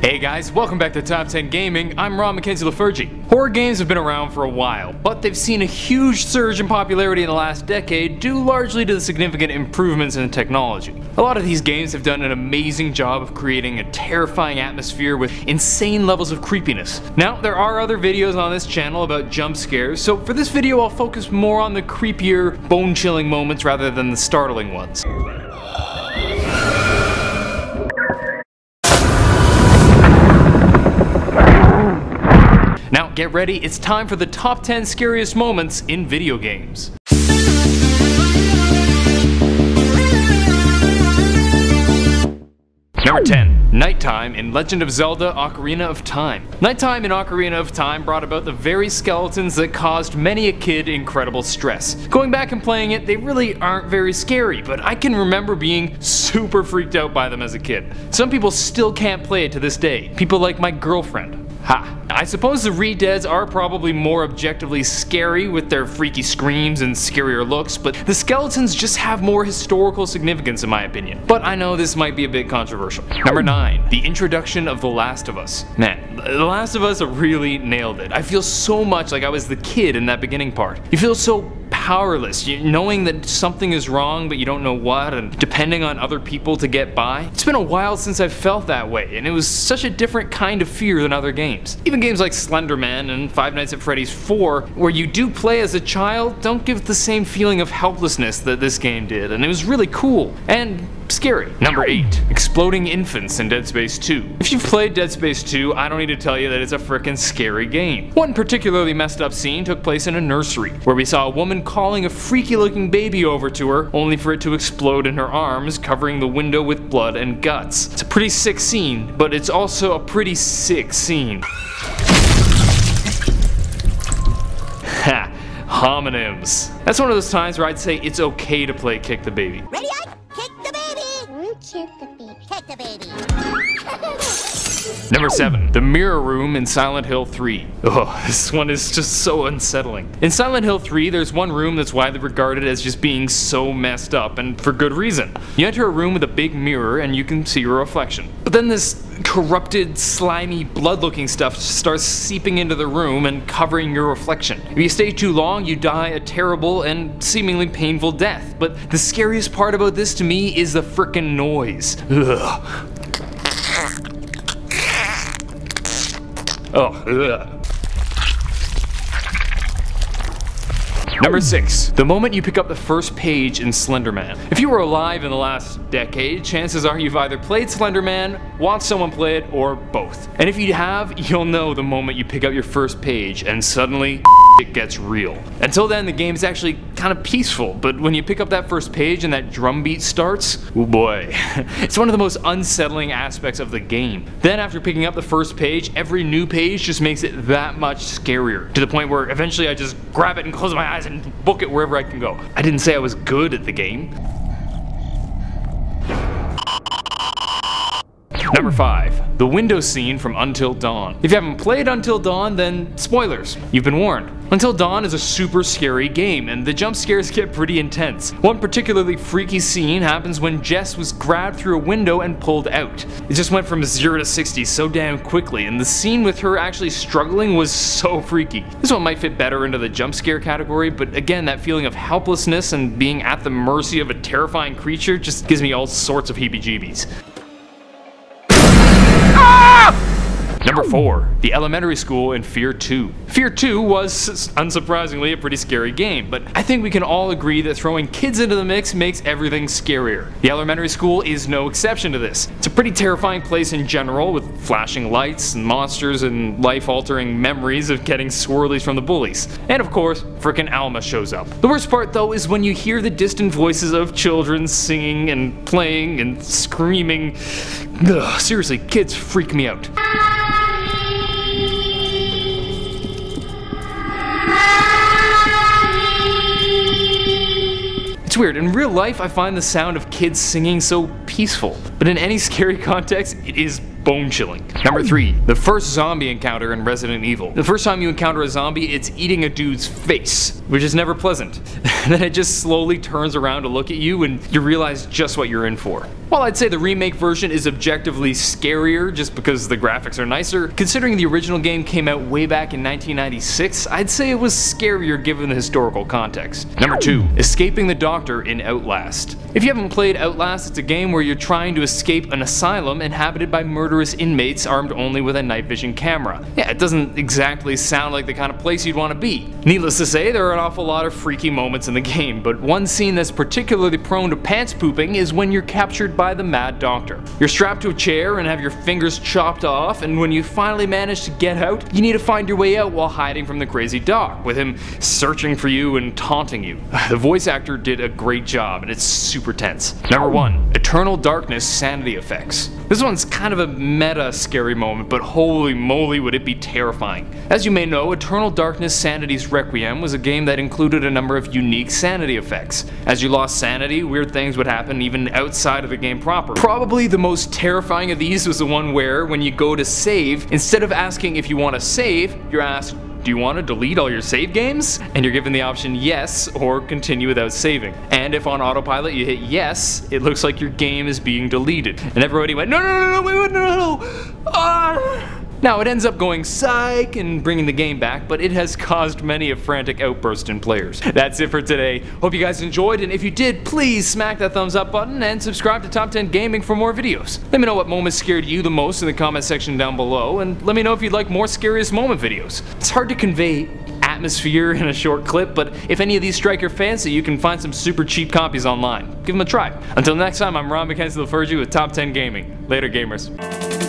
Hey guys, welcome back to Top 10 Gaming. I'm Ron Mackenzie LaFergie. Horror games have been around for a while, but they've seen a huge surge in popularity in the last decade due largely to the significant improvements in technology. A lot of these games have done an amazing job of creating a terrifying atmosphere with insane levels of creepiness. Now, there are other videos on this channel about jump scares, so for this video I'll focus more on the creepier, bone-chilling moments rather than the startling ones. Now get ready, it's time for the top 10 scariest moments in video games. Number 10. Nighttime in Legend of Zelda: Ocarina of Time. Nighttime in Ocarina of Time brought about the very skeletons that caused many a kid incredible stress. Going back and playing it, they really aren't very scary, but I can remember being super freaked out by them as a kid. Some people still can't play it to this day, people like my girlfriend. Ha! I suppose the re-deads are probably more objectively scary with their freaky screams and scarier looks, but the skeletons just have more historical significance in my opinion. But I know this might be a bit controversial. Number 9. The introduction of The Last of Us. Man, The Last of Us really nailed it. I feel so much like I was the kid in that beginning part. You feel so powerless, knowing that something is wrong but you don't know what, and depending on other people to get by. It's been a while since I've felt that way, and it was such a different kind of fear than other games. Even games like Slender Man and Five Nights at Freddy's 4, where you do play as a child, don't give the same feeling of helplessness that this game did, and it was really cool and scary. Number 8. Exploding infants in Dead Space 2. If you've played Dead Space 2, I don't need to tell you that it's a frickin' scary game. One particularly messed up scene took place in a nursery, where we saw a woman calling a freaky looking baby over to her, only for it to explode in her arms, covering the window with blood and guts. It's a pretty sick scene, but it's also a pretty sick scene. Ha! Homonyms. That's one of those times where I'd say it's okay to play Kick the Baby. Ready, kick the baby! Kick the baby. Kick the baby. Number 7. The Mirror Room in Silent Hill 3. Oh, this one is just so unsettling. In Silent Hill 3, there's one room that's widely regarded as just being so messed up, and for good reason. You enter a room with a big mirror and you can see your reflection. But then this corrupted, slimy, blood-looking stuff starts seeping into the room and covering your reflection. If you stay too long, you die a terrible and seemingly painful death. But the scariest part about this to me is the frickin' noise. Ugh. Oh, ugh. Number 6. The moment you pick up the first page in Slender Man. If you were alive in the last decade, chances are you've either played Slender Man, watched someone play it, or both. And if you have, you'll know the moment you pick up your first page and suddenly it gets real. Until then, the game's actually kind of peaceful, but when you pick up that first page and that drum beat starts, oh boy, it's one of the most unsettling aspects of the game. Then after picking up the first page, every new page just makes it that much scarier, to the point where eventually I just grab it and close my eyes and book it wherever I can go. I didn't say I was good at the game. Number 5. The window scene from Until Dawn. If you haven't played Until Dawn, then spoilers. You've been warned. Until Dawn is a super scary game, and the jump scares get pretty intense. One particularly freaky scene happens when Jess was grabbed through a window and pulled out. It just went from 0 to 60 so damn quickly, and the scene with her actually struggling was so freaky. This one might fit better into the jump scare category, but again, that feeling of helplessness and being at the mercy of a terrifying creature just gives me all sorts of heebie-jeebies. Number 4. The Elementary School in Fear 2. Fear 2 was, unsurprisingly, a pretty scary game, but I think we can all agree that throwing kids into the mix makes everything scarier. The Elementary School is no exception to this. It's a pretty terrifying place in general, with flashing lights and monsters and life-altering memories of getting swirlies from the bullies. And of course, frickin' Alma shows up. The worst part though is when you hear the distant voices of children singing and playing and screaming. Ugh, seriously, kids freak me out. It's weird, in real life I find the sound of kids singing so peaceful, but in any scary context, it is bone-chilling. Number 3. The first zombie encounter in Resident Evil. The first time you encounter a zombie, it's eating a dude's face, which is never pleasant. then it just slowly turns around to look at you and you realize just what you're in for. While I'd say the remake version is objectively scarier just because the graphics are nicer, considering the original game came out way back in 1996, I'd say it was scarier given the historical context. Number 2. Escaping the Doctor in Outlast. If you haven't played Outlast, it's a game where you're trying to escape an asylum inhabited by murderous inmates armed only with a night vision camera. Yeah, it doesn't exactly sound like the kind of place you'd want to be. Needless to say, there are an awful lot of freaky moments in the game, but one scene that's particularly prone to pants pooping is when you're captured by the Mad Doctor. You're strapped to a chair and have your fingers chopped off, and when you finally manage to get out, you need to find your way out while hiding from the crazy doc, with him searching for you and taunting you. The voice actor did a great job, and it's super tense. Number 1. Eternal Darkness Sanity Effects. This one's kind of a meta scary moment, but holy moly would it be terrifying. As you may know, Eternal Darkness Sanity's Requiem was a game that included a number of unique sanity effects. As you lost sanity, weird things would happen even outside of the game proper. Probably the most terrifying of these was the one where, when you go to save, instead of asking if you want to save, you're asked, do you want to delete all your save games? And you're given the option yes or continue without saving. And if on autopilot you hit yes, it looks like your game is being deleted. And everybody went, no, wait, no. Ah! Now it ends up going psych and bringing the game back, but it has caused many a frantic outburst in players. That's it for today. Hope you guys enjoyed, and if you did, please smack that thumbs up button and subscribe to Top 10 Gaming for more videos. Let me know what moments scared you the most in the comment section down below, and let me know if you'd like more Scariest Moment videos. It's hard to convey atmosphere in a short clip, but if any of these strike your fancy, you can find some super cheap copies online. Give them a try. Until next time, I'm Ron McKenzie with Top 10 Gaming. Later, gamers.